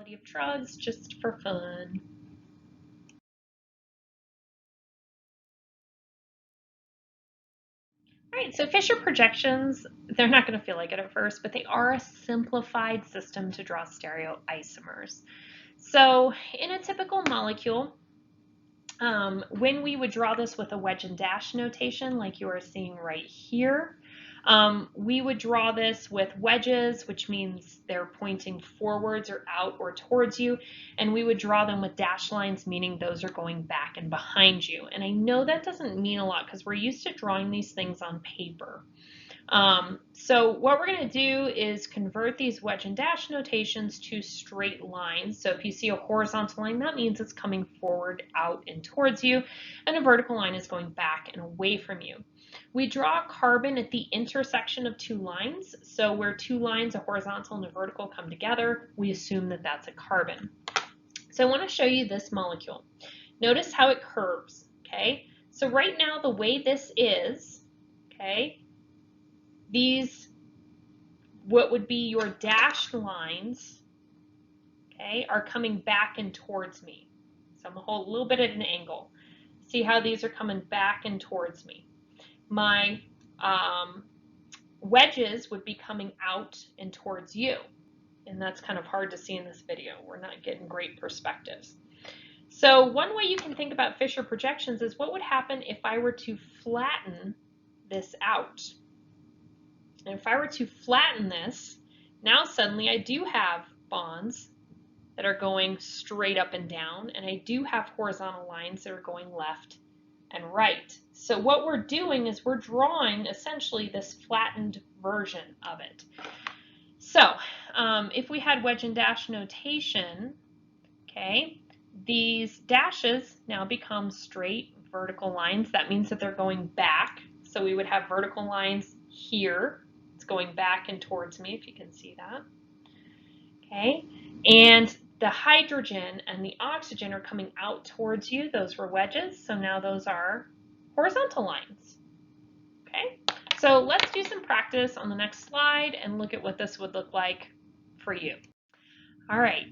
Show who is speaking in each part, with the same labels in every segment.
Speaker 1: quality of drugs just for fun. All right, so Fischer projections, they're not going to feel like it at first, but they are a simplified system to draw stereoisomers. So in a typical molecule, when we would draw this with a wedge and dash notation, like you are seeing right here, we would draw this with wedges, which means they're pointing forwards or out or towards you, and we would draw them with dash lines, meaning those are going back and behind you. And I know that doesn't mean a lot because we're used to drawing these things on paper. So what we're going to do is convert these wedge and dash notations to straight lines. So if you see a horizontal line, that means it's coming forward, out, and towards you, and a vertical line is going back and away from you. We draw a carbon at the intersection of two lines. So where two lines, a horizontal and a vertical, come together, we assume that that's a carbon. So I want to show you this molecule. Notice how it curves, okay? So right now, the way this is, okay, these, what would be your dashed lines, okay, are coming back and towards me. So I'm going to hold a little bit at an angle. See how these are coming back and towards me. My wedges would be coming out and towards you. And that's kind of hard to see in this video. We're not getting great perspectives. So one way you can think about Fischer projections is what would happen if I were to flatten this out. And if I were to flatten this, now suddenly I do have bonds that are going straight up and down, and I do have horizontal lines that are going left and right. So what we're doing is we're drawing essentially this flattened version of it. So if we had wedge and dash notation, okay, these dashes now become straight vertical lines. That means that they're going back. So we would have vertical lines here. It's going back and towards me, if you can see that. Okay, and the hydrogen and the oxygen are coming out towards you. Those were wedges, so now those are horizontal lines. Okay, so let's do some practice on the next slide and look at what this would look like for you. All right,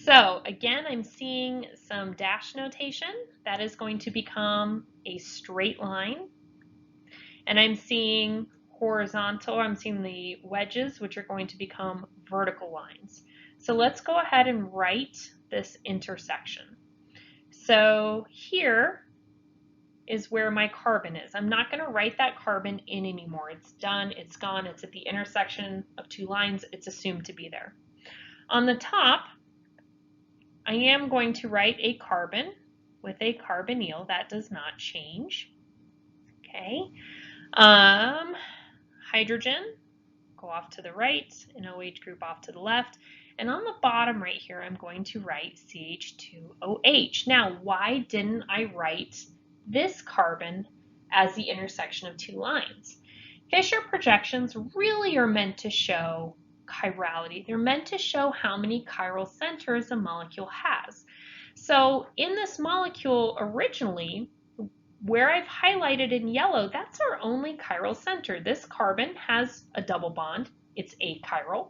Speaker 1: so again, I'm seeing some dash notation. That is going to become a straight line. And I'm seeing horizontal, I'm seeing the wedges, which are going to become vertical lines. So let's go ahead and write this intersection. So here is where my carbon is. I'm not going to write that carbon in anymore. It's done, it's gone, it's at the intersection of two lines, it's assumed to be there. On the top, I am going to write a carbon with a carbonyl. That does not change. Okay. Hydrogen, go off to the right, and OH group off to the left. And on the bottom right here, I'm going to write CH2OH. Now, why didn't I write this carbon as the intersection of two lines? Fischer projections really are meant to show chirality. They're meant to show how many chiral centers a molecule has. So in this molecule originally, where I've highlighted in yellow, that's our only chiral center. This carbon has a double bond. It's achiral.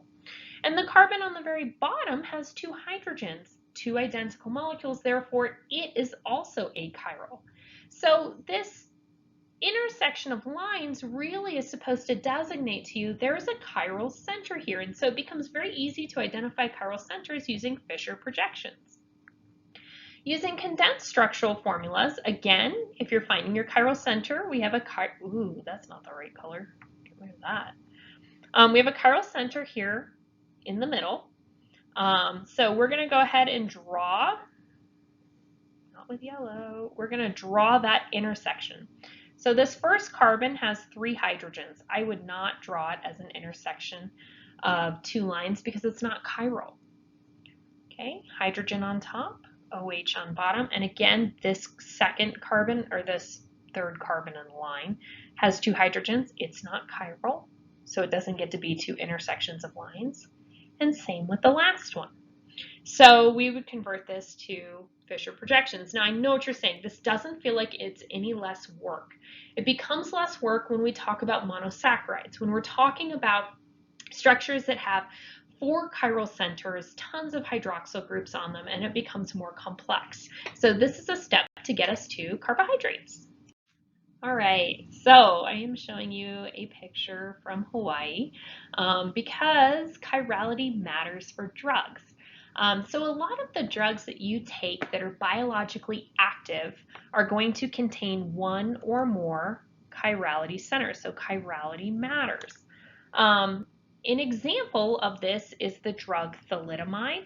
Speaker 1: And the carbon on the very bottom has two hydrogens, two identical molecules. Therefore, it is also achiral. So this intersection of lines really is supposed to designate to you there's a chiral center here. And so it becomes very easy to identify chiral centers using Fischer projections. Using condensed structural formulas, again, if you're finding your chiral center, we have a ooh, that's not the right color. Get rid of that. We have a chiral center here in the middle. So we're going to go ahead and draw, not with yellow, we're going to draw that intersection. So this first carbon has three hydrogens. I would not draw it as an intersection of two lines because it's not chiral. Okay, hydrogen on top, OH on bottom, and again, this second carbon, or this third carbon in the line, has two hydrogens. It's not chiral, so it doesn't get to be two intersections of lines. And same with the last one. So we would convert this to Fischer projections. Now I know what you're saying. This doesn't feel like it's any less work. It becomes less work when we talk about monosaccharides, when we're talking about structures that have 4 chiral centers, tons of hydroxyl groups on them, and it becomes more complex. So this is a step to get us to carbohydrates. All right, so I am showing you a picture from Hawaii because chirality matters for drugs. So a lot of the drugs that you take that are biologically active are going to contain one or more chirality centers, so chirality matters. An example of this is the drug thalidomide.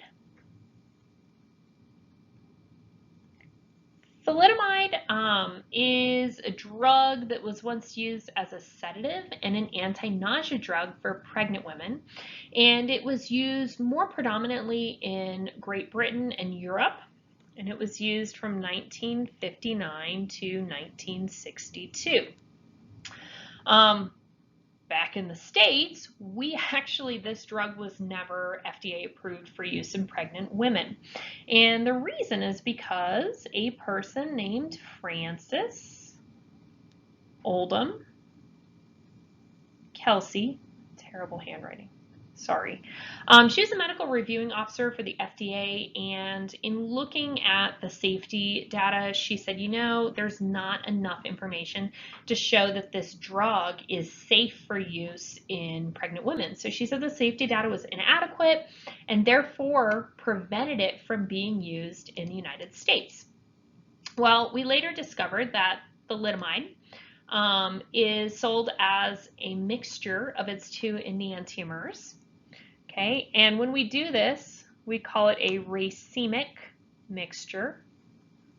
Speaker 1: Thalidomide is a drug that was once used as a sedative and an anti-nausea drug for pregnant women, and it was used more predominantly in Great Britain and Europe, and it was used from 1959 to 1962. Back in the States, this drug was never FDA approved for use in pregnant women. And the reason is because a person named Frances Oldham Kelsey, terrible handwriting, sorry. She was a medical reviewing officer for the FDA, and in looking at the safety data, she said, you know, there's not enough information to show that this drug is safe for use in pregnant women. So she said the safety data was inadequate and therefore prevented it from being used in the United States. Well, we later discovered that thalidomide is sold as a mixture of its 2 enantiomers. Okay, and when we do this, we call it a racemic mixture.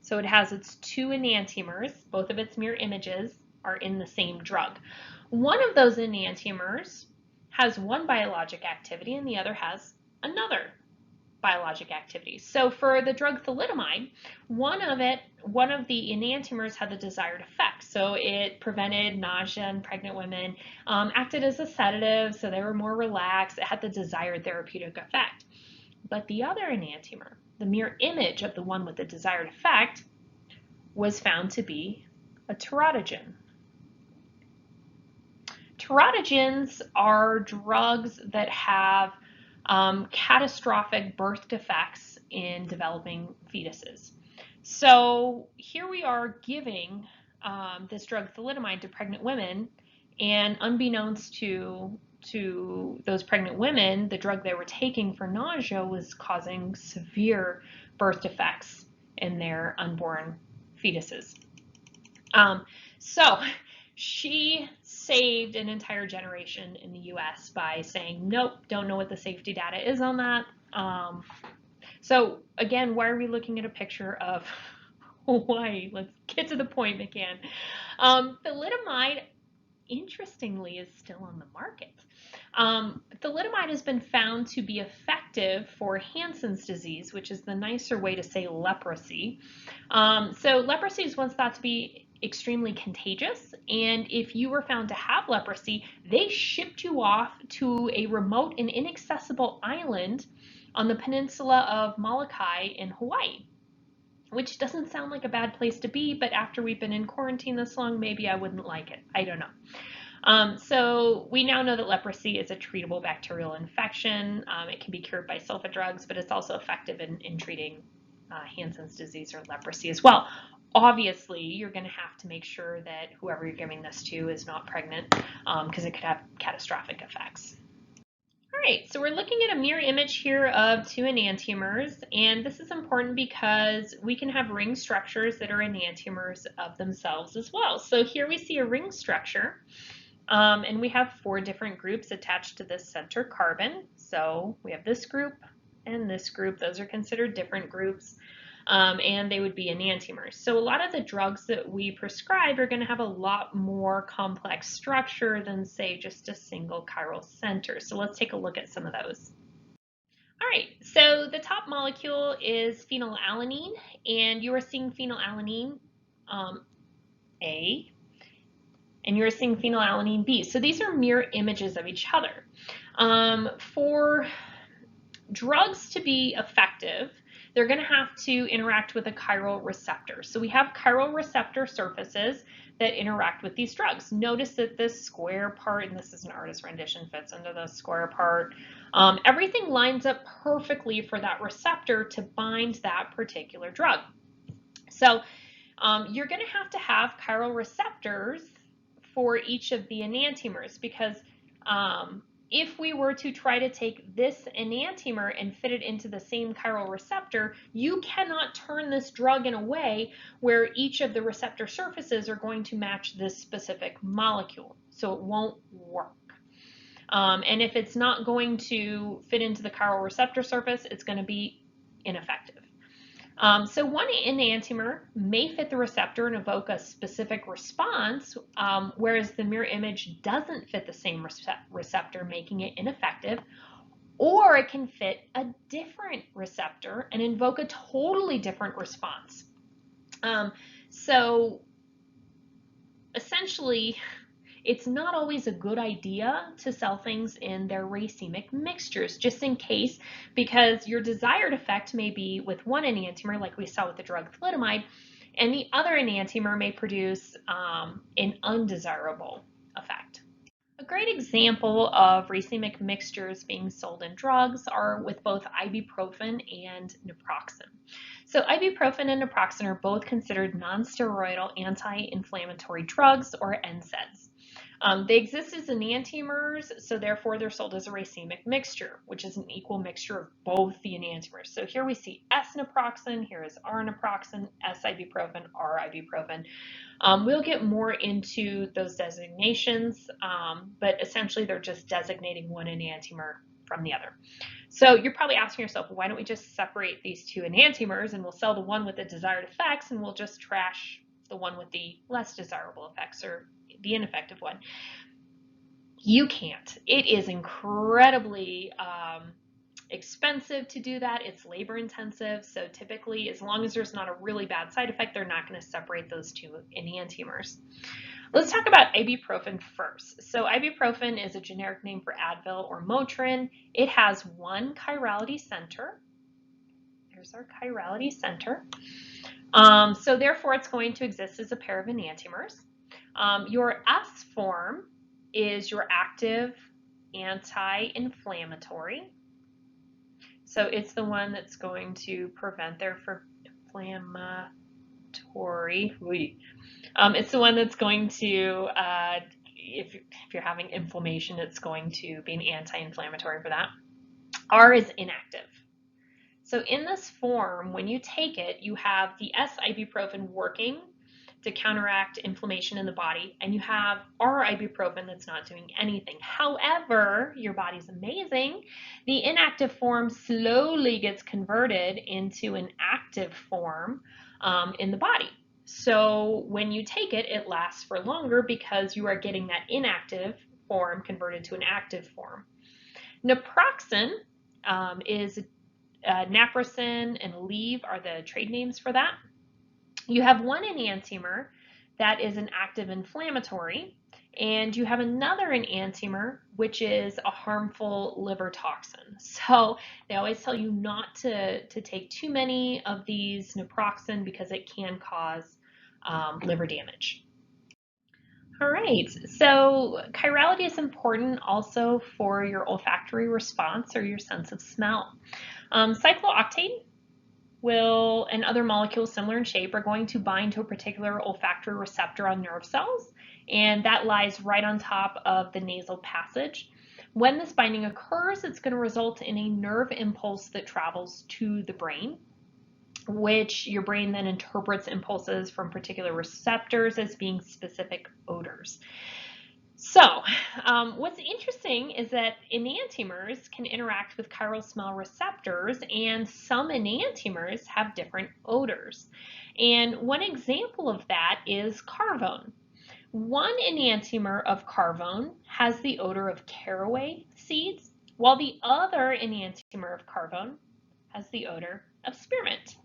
Speaker 1: So it has its 2 enantiomers, both of its mirror images are in the same drug. One of those enantiomers has one biologic activity and the other has another biologic activity. So for the drug thalidomide, one of the enantiomers had the desired effect. So it prevented nausea in pregnant women, acted as a sedative, so they were more relaxed. It had the desired therapeutic effect. But the other enantiomer, the mirror image of the one with the desired effect, was found to be a teratogen. Teratogens are drugs that have catastrophic birth defects in developing fetuses. So here we are giving this drug thalidomide to pregnant women, and unbeknownst to those pregnant women, the drug they were taking for nausea was causing severe birth defects in their unborn fetuses. So she saved an entire generation in the US by saying, nope, don't know what the safety data is on that. So again, why are we looking at a picture of Hawaii? Let's get to the point, McCann. Thalidomide, interestingly, is still on the market. Thalidomide has been found to be effective for Hansen's disease, which is the nicer way to say leprosy. So leprosy is once thought to be extremely contagious, and if you were found to have leprosy, they shipped you off to a remote and inaccessible island on the peninsula of Molokai in Hawaii, which doesn't sound like a bad place to be, but after we've been in quarantine this long, maybe I wouldn't like it. I don't know. So we now know that leprosy is a treatable bacterial infection. It can be cured by sulfa drugs, but it's also effective in treating Hansen's disease or leprosy as well. Obviously, you're going to have to make sure that whoever you're giving this to is not pregnant because it could have catastrophic effects. All right, so we're looking at a mirror image here of 2 enantiomers, and this is important because we can have ring structures that are enantiomers of themselves as well. So here we see a ring structure, and we have 4 different groups attached to this center carbon. So we have this group and this group. Those are considered different groups. And they would be enantiomers. So a lot of the drugs that we prescribe are going to have a lot more complex structure than, say, just a single chiral center. So let's take a look at some of those. All right, so the top molecule is phenylalanine, and you are seeing phenylalanine A, and you're seeing phenylalanine B. So these are mirror images of each other. For drugs to be effective, they're going to have to interact with a chiral receptor. So we have chiral receptor surfaces that interact with these drugs. Notice that this square part, and this is an artist rendition, fits into the square part. Everything lines up perfectly for that receptor to bind that particular drug. So you're going to have chiral receptors for each of the enantiomers, because if we were to try to take this enantiomer and fit it into the same chiral receptor, you cannot turn this drug in a way where each of the receptor surfaces are going to match this specific molecule. So it won't work. And if it's not going to fit into the chiral receptor surface, it's going to be ineffective. So one enantiomer may fit the receptor and evoke a specific response, whereas the mirror image doesn't fit the same receptor, making it ineffective, or it can fit a different receptor and invoke a totally different response. So essentially, it's not always a good idea to sell things in their racemic mixtures, just in case, because your desired effect may be with one enantiomer, like we saw with the drug thalidomide, and the other enantiomer may produce an undesirable effect. A great example of racemic mixtures being sold in drugs are with both ibuprofen and naproxen. So ibuprofen and naproxen are both considered non-steroidal anti-inflammatory drugs, or NSAIDs. They exist as enantiomers, so therefore they're sold as a racemic mixture, which is an equal mixture of both the enantiomers. So here we see S-naproxen, here is R-naproxen, S-ibuprofen, R-ibuprofen. We'll get more into those designations, but essentially they're just designating one enantiomer from the other. So you're probably asking yourself, well, why don't we just separate these two enantiomers and we'll sell the one with the desired effects and we'll just trash the one with the less desirable effects, or the ineffective one? You can't. It is incredibly expensive to do that. It's labor intensive. So typically, as long as there's not a really bad side effect, they're not going to separate those two enantiomers. Let's talk about ibuprofen first. So ibuprofen is a generic name for Advil or Motrin. It has one chirality center. There's our chirality center. So therefore, it's going to exist as a pair of enantiomers. Your S form is your active anti-inflammatory. So it's the one that's going to prevent their inflammatory. It's the one that's going to, if you're having inflammation, it's going to be an anti-inflammatory for that. R is inactive. So in this form, when you take it, you have the S-ibuprofen working to counteract inflammation in the body, and you have R-ibuprofen that's not doing anything. However, your body's amazing. The inactive form slowly gets converted into an active form in the body. So when you take it, it lasts for longer because you are getting that inactive form converted to an active form. Naproxen is naproxen and Aleve are the trade names for that. You have one enantiomer that is an active inflammatory, and you have another enantiomer which is a harmful liver toxin. So they always tell you not to take too many of these naproxen because it can cause liver damage. All right, so chirality is important also for your olfactory response or your sense of smell. Cyclooctane and other molecules similar in shape are going to bind to a particular olfactory receptor on nerve cells, and that lies right on top of the nasal passage. When this binding occurs, it's going to result in a nerve impulse that travels to the brain, which your brain then interprets impulses from particular receptors as being specific odors. So what's interesting is that enantiomers can interact with chiral smell receptors, and some enantiomers have different odors. And one example of that is carvone. One enantiomer of carvone has the odor of caraway seeds, while the other enantiomer of carvone has the odor of spearmint.